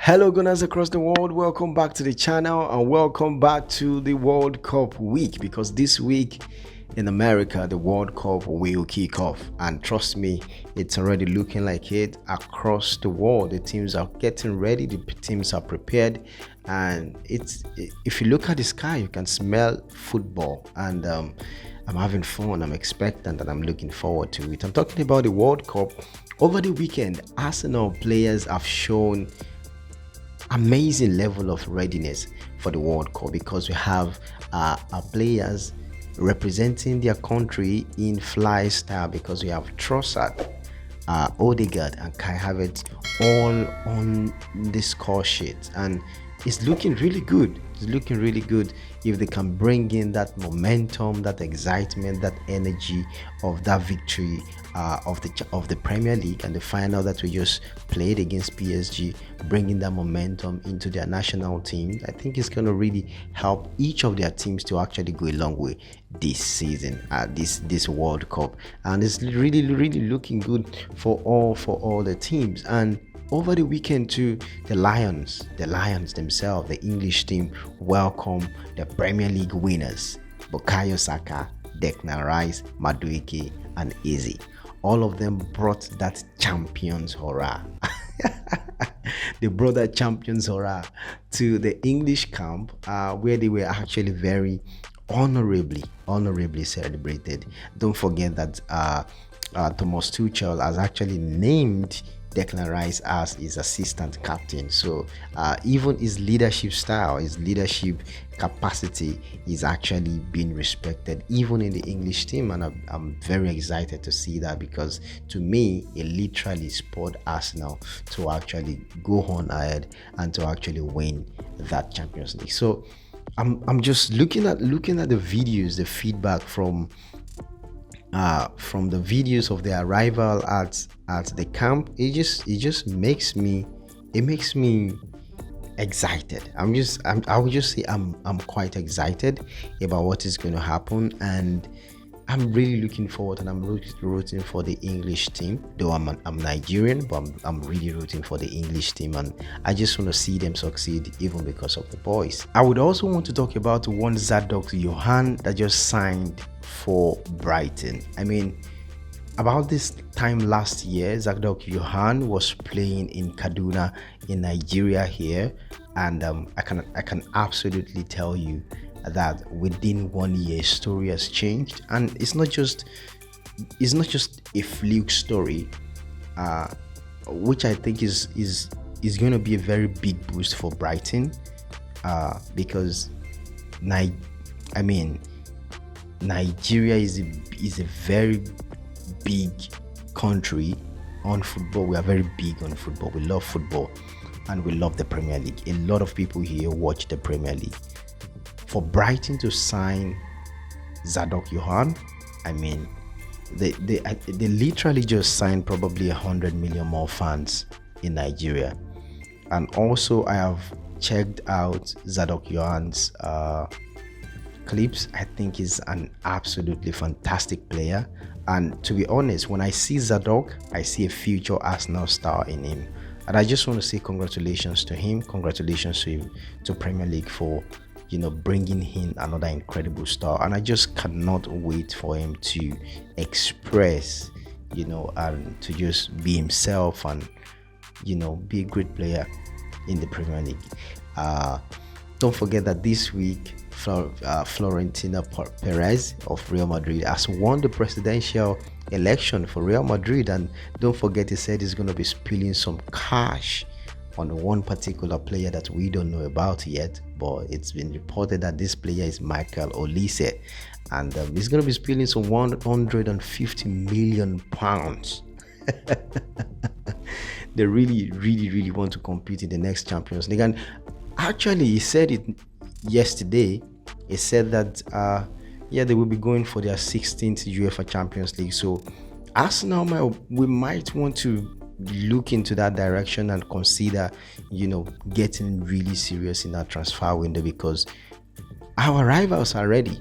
Hello Gunners across the world, welcome back to the channel and welcome back to the World Cup week, because this week in America the World Cup will kick off, and trust me, it's already looking like it across the world. The teams are getting ready, the teams are prepared, and if you look at the sky you can smell football, and I'm having fun, I'm expectant, and I'm looking forward to it. I'm talking about the World Cup. Over the weekend, Arsenal players have shown amazing level of readiness for the World Cup, because we have our players representing their country in fly style, because we have Trossard, Ødegaard and Kai Havertz all on the score sheet, and it's looking really good. It's looking really good if they can bring in that momentum, that excitement, that energy of that victory of the Premier League and the final that we just played against PSG, bringing that momentum into their national team. I think it's going to really help each of their teams to actually go a long way this season, this World Cup, and it's really looking good for all the teams. And over the weekend too, the Lions themselves, the English team, welcome the Premier League winners, Bukayo Saka, Declan Rice, Madueke and Eze. All of them brought that champions hurrah. They brought that champions hurrah to the English camp, where they were actually very honorably celebrated. Don't forget that Thomas Tuchel has actually named Declan Rice as his assistant captain, so even his leadership style, his leadership capacity is actually being respected even in the English team, and I'm very excited to see that, because to me it literally spurred Arsenal to actually go on ahead and to actually win that Champions League. So I'm just looking at the videos, the feedback from the videos of their arrival at the camp. It just makes me excited. I would just say I'm quite excited about what is going to happen, and I'm really looking forward, and I'm rooting for the English team. Though I'm Nigerian, but I'm really rooting for the English team, and I just want to see them succeed, even because of the boys. I would also want to talk about one Johanna that just signed for Brighton. I mean, about this time last year, Johanna was playing in Kaduna in Nigeria here, and I can absolutely tell you that within 1 year story has changed, and it's not just a fluke story, which I think is going to be a very big boost for Brighton, because Nigeria is a very big country on football. We are very big on football. We love football, and we love the Premier League. A lot of people here watch the Premier League. For Brighton to sign Johanna, I mean, they literally just signed probably 100 million more fans in Nigeria. And also, I have checked out Johanna's clips. I think he's an absolutely fantastic player, and to be honest, when I see Zadok, I see a future Arsenal star in him, and I just want to say congratulations to him, congratulations to Premier League for bringing in another incredible star, and I just cannot wait for him to express and to just be himself, and be a great player in the Premier League. Don't forget that this week Florentino Perez of Real Madrid has won the presidential election for Real Madrid, and don't forget, he said he's going to be spilling some cash on one particular player that we don't know about yet, but it's been reported that this player is Mikel Arteta, and he's going to be spilling some 150 million pounds. They really want to compete in the next Champions League, and actually he said it yesterday. He said that they will be going for their 16th UEFA Champions League. So Arsenal might want to look into that direction and consider getting really serious in that transfer window, because our rivals are ready.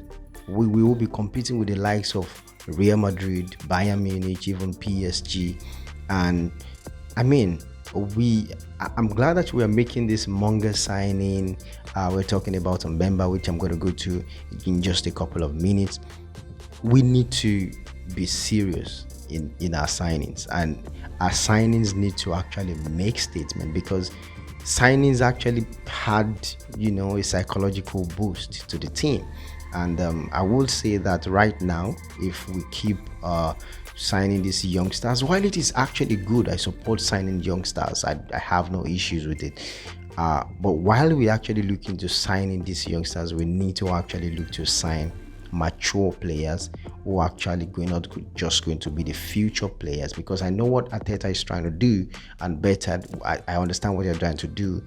We will be competing with the likes of Real Madrid, Bayern Munich, even PSG, and I mean, I'm glad that we are making this Monga signing. We're talking about Mbemba, which I'm going to go to in just a couple of minutes. We need to be serious in our signings, and our signings need to actually make statement, because signings actually had, a psychological boost to the team. And I will say that right now, if we keep signing these youngsters, while it is actually good, I support signing youngsters. I have no issues with it. But while we actually look into signing these youngsters, we need to actually look to sign mature players who are actually not just going to be the future players, because I know what Arteta is trying to do, and better, I understand what they're trying to do,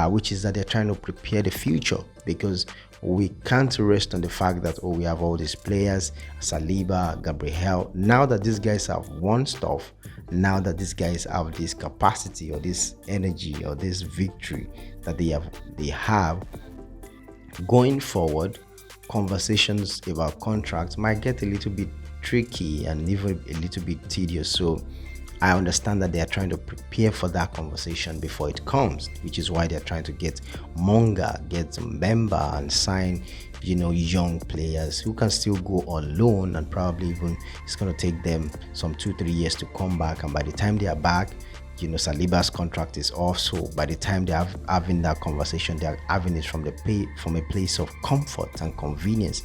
which is that they're trying to prepare the future, because we can't rest on the fact that, we have all these players, Saliba, Gabriel. Now that these guys have won stuff, now that these guys have this capacity or this energy or this victory that they have going forward, conversations about contracts might get a little bit tricky and even a little bit tedious. So I understand that they are trying to prepare for that conversation before it comes, which is why they're trying to get Monga, get Mbemba, and sign, young players who can still go on loan, and probably even it's going to take them some 2-3 years to come back. And by the time they are back, Saliba's contract is off. So by the time they're having that conversation, they're having it from a place of comfort and convenience.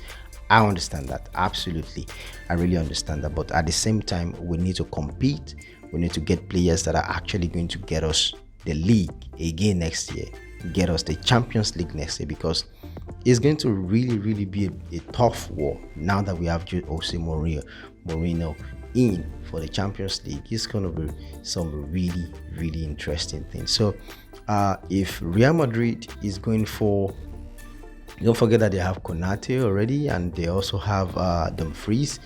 I understand that, absolutely. I really understand that. But at the same time, we need to compete. We need to get players that are actually going to get us the league again next year, get us the Champions League next year, because it's going to really be a tough war now that we have Jose Mourinho in for the Champions League. It's going to be some really interesting things. So if Real Madrid is going for, don't forget that they have Konate already, and they also have Dumfries.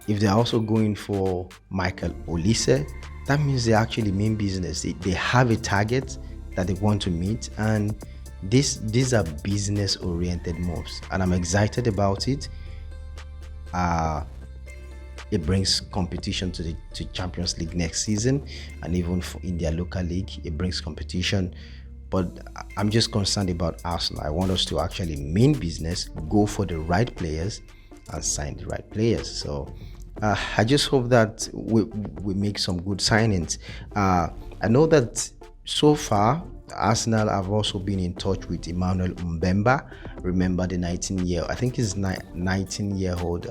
If they're also going for Michael Olise, that means they actually mean business. They have a target that they want to meet, and these are business oriented moves, and I'm excited about it. It brings competition to Champions League next season, and even in their local league, it brings competition. But I'm just concerned about Arsenal. I want us to actually mean business, go for the right players, and sign the right players. So I just hope that we make some good signings. I know that so far Arsenal have also been in touch with Emmanuel Mbemba. Remember the 19-year-old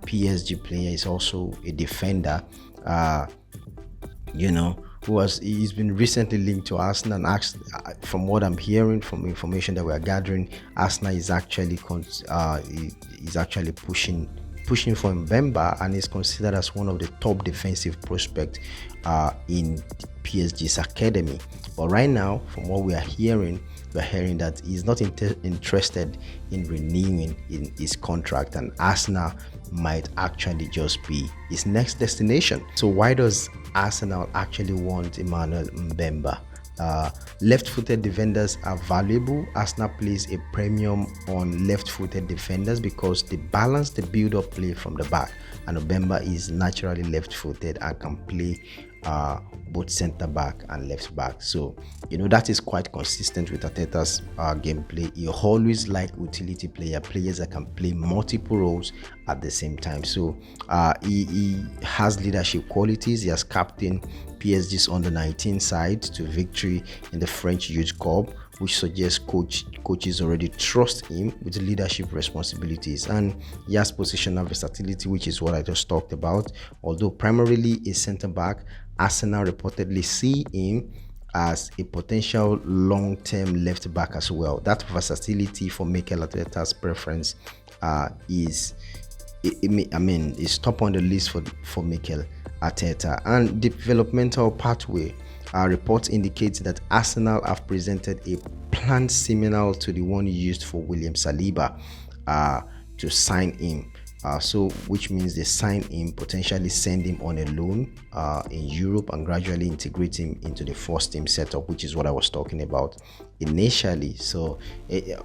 PSG player is also a defender. He's been recently linked to Arsenal, and actually, from what I'm hearing, from information that we are gathering, Arsenal is actually pushing for Mbemba, and is considered as one of the top defensive prospects in PSG's academy. But right now, from what we are hearing, that he's not interested in renewing his contract, and Arsenal might actually just be his next destination. So why does Arsenal actually want Emmanuel Mbemba? Left-footed defenders are valuable. Arsenal plays a premium on left-footed defenders because they balance the build-up play from the back, and Mbemba is naturally left-footed and can play both center back and left back. So that is quite consistent with Arteta's gameplay. He always like utility players that can play multiple roles at the same time. So he has leadership qualities. He has captained PSG's under-19 side to victory in the French Youth Cup, which suggests coaches already trust him with leadership responsibilities. And he has positional versatility, which is what I just talked about. Although primarily a center back, Arsenal reportedly see him as a potential long-term left back as well. That versatility for Mikel Arteta's preference is top on the list for Mikel Arteta. And developmental pathway. Reports indicate that Arsenal have presented a plan similar to the one used for William Saliba to sign him. Which means they sign him, potentially send him on a loan in Europe, and gradually integrate him into the first team setup, which is what I was talking about initially. So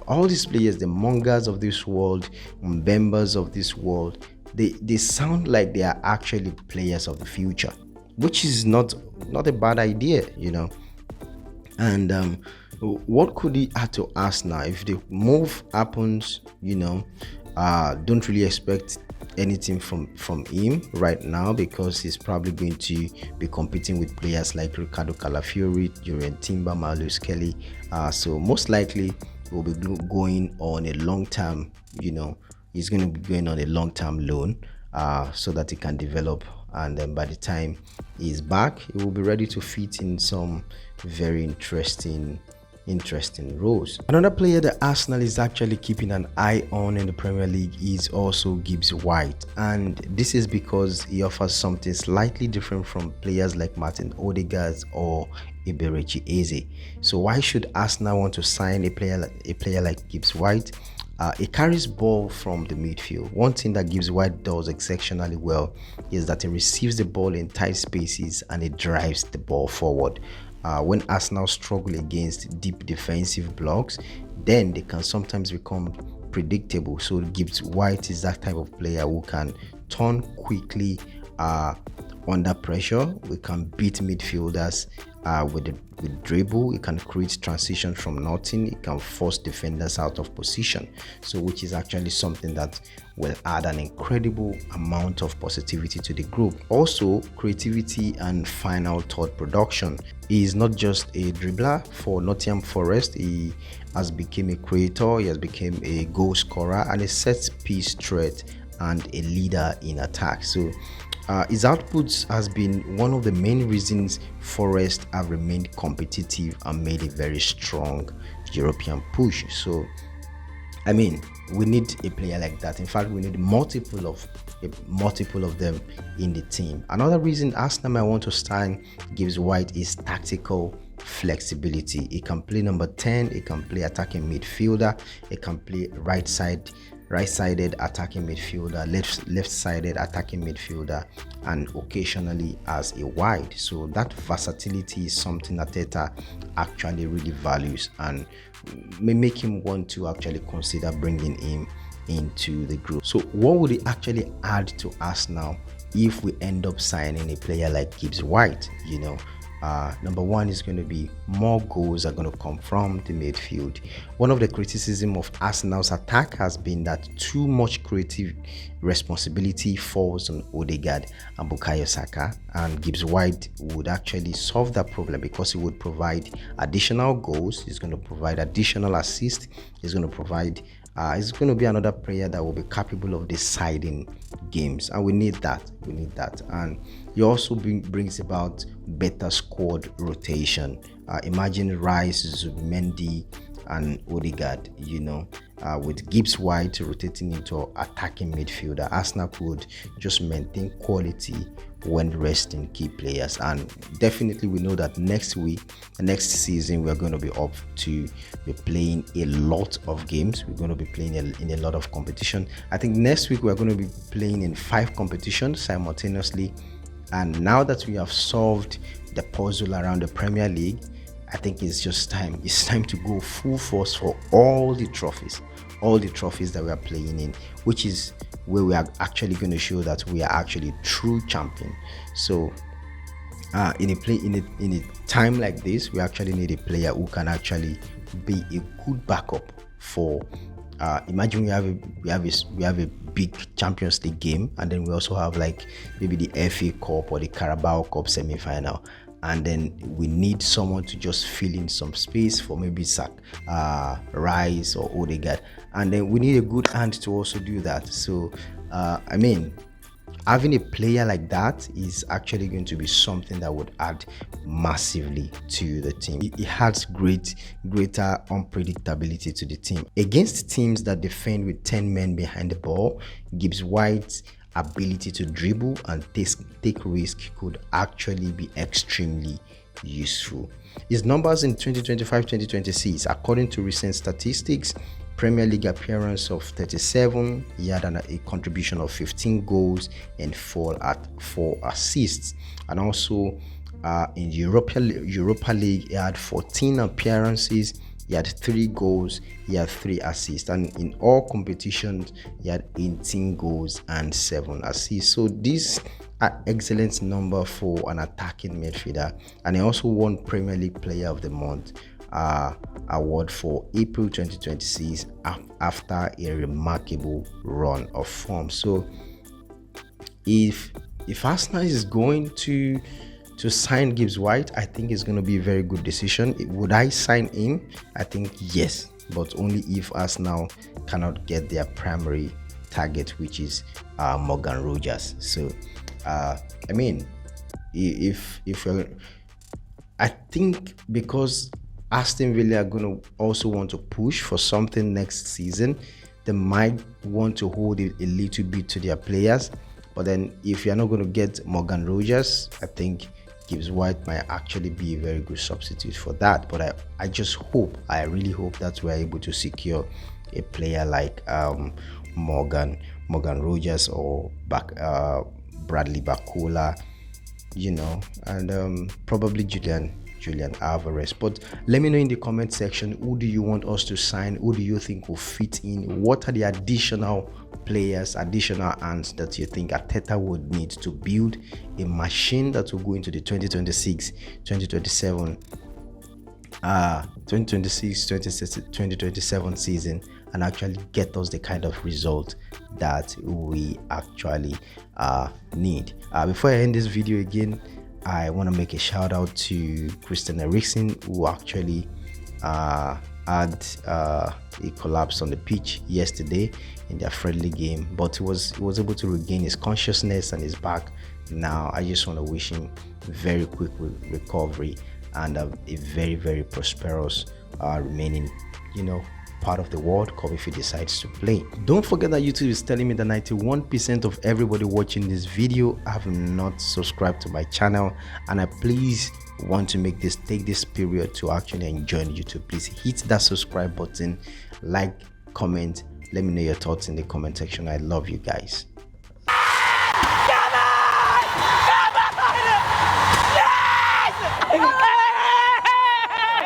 all these players, the Mongas of this world, Mbembas of this world, they sound like they are actually players of the future. which is not a bad idea, And what could he add to Arsenal if the move happens? Don't really expect anything from him right now, because he's probably going to be competing with players like Ricardo Calafiori, Jurgen Timber, Marcus Kelly. So most likely will be going on a long term. He's going to be going on a long term loan, so that he can develop, and then by the time he's back, he will be ready to fit in some very interesting roles. Another player that Arsenal is actually keeping an eye on in the Premier League is also Gibbs-White, and this is because he offers something slightly different from players like Martin Ødegaard or Eberechi Eze. So why should Arsenal want to sign a player like Gibbs-White? He carries ball from the midfield. One thing that Gibbs-White does exceptionally well is that he receives the ball in tight spaces and he drives the ball forward. When Arsenal struggle against deep defensive blocks, then they can sometimes become predictable. So Gibbs-White is that type of player who can turn quickly under pressure. We can beat midfielders with dribble. It can create transitions from nothing. It can force defenders out of position, so which is actually something that will add an incredible amount of positivity to the group. Also, creativity and final thought production. He is not just a dribbler for Nottingham Forest. He has become a creator. He has become a goal scorer and a set piece threat and a leader in attack. So his outputs has been one of the main reasons Forest have remained competitive and made a very strong European push. So we need a player like that. In fact, we need multiple of them in the team. Another reason Arsenal might want to sign Gibbs-White is tactical flexibility. He can play number 10, he can play attacking midfielder, he can play right-sided attacking midfielder, left-sided attacking midfielder, and occasionally as a wide. So that versatility is something that Arteta actually really values and may make him want to actually consider bringing him into the group. So what would he actually add to Arsenal if we end up signing a player like Gibbs-White? Number one is going to be more goals are going to come from the midfield. One of the criticism of Arsenal's attack has been that too much creative responsibility falls on Ødegaard and Bukayo Saka, and Gibbs-White would actually solve that problem because he would provide additional goals. He's going to provide additional assists. He's going to be another player that will be capable of deciding games, and we need that. And he also brings about better squad rotation. Imagine Rice, Zubimendi, and Ødegaard, with Gibbs-White rotating into attacking midfielder. Arsenal could just maintain quality when resting key players, and definitely we know that next season we're going to be up to be playing a lot of games. We're going to be playing in a lot of competition. I think next week we're going to be playing in 5 competitions simultaneously, and now that we have solved the puzzle around the Premier League, I think it's time to go full force for all the trophies that we are playing in, which is where we are actually going to show that we are actually true champion. So in a time like this, we actually need a player who can actually be a good backup for imagine we have a big Champions League game, and then we also have like maybe the FA Cup or the Carabao Cup semi-final, and then we need someone to just fill in some space for maybe Rice or Ødegaard, and then we need a good hand to also do that. So having a player like that is actually going to be something that would add massively to the team. It adds greater unpredictability to the team. Against teams that defend with 10 men behind the ball, Gibbs-White's ability to dribble and take risk could actually be extremely useful. His numbers in 2025-2026, according to recent statistics: Premier League appearance of 37, he had a contribution of 15 goals and 4 assists. And also in Europa League, he had 14 appearances, he had 3 goals, he had 3 assists, and in all competitions he had 18 goals and 7 assists. So this an excellent number for an attacking midfielder, and he also won Premier League Player of the Month award for April 2026 after a remarkable run of form. So if Arsenal is going to sign Gibbs-White, I think it's going to be a very good decision. Would I sign him? I think yes, but only if Arsenal cannot get their primary target, which is Morgan Rogers. So I mean, if I think because Aston Villa are going to also want to push for something next season, they might want to hold it a little bit to their players. But then if you're not going to get Morgan Rogers, I think Gibbs-White might actually be a very good substitute for that. But I really hope that we're able to secure a player like Morgan Rogers or Bradley Bacola, and probably Julian Alvarez. But let me know in the comment section, who do you want us to sign? Who do you think will fit in? What are the additional players, additional hands that you think Arteta would need to build a machine that will go into the 2027 season and actually get us the kind of result that we actually need. Before I end this video again, I want to make a shout out to Christian Eriksen, who actually had a collapse on the pitch yesterday in their friendly game, but he was able to regain his consciousness and his back now. I just want to wish him very quick recovery and a very, very prosperous remaining part of the World Cup if he decides to play. Don't forget that YouTube is telling me that 91% of everybody watching this video have not subscribed to my channel, and I please want to take this period to actually enjoy YouTube. Please hit that subscribe button, like, comment, let me know your thoughts in the comment section. I love you guys.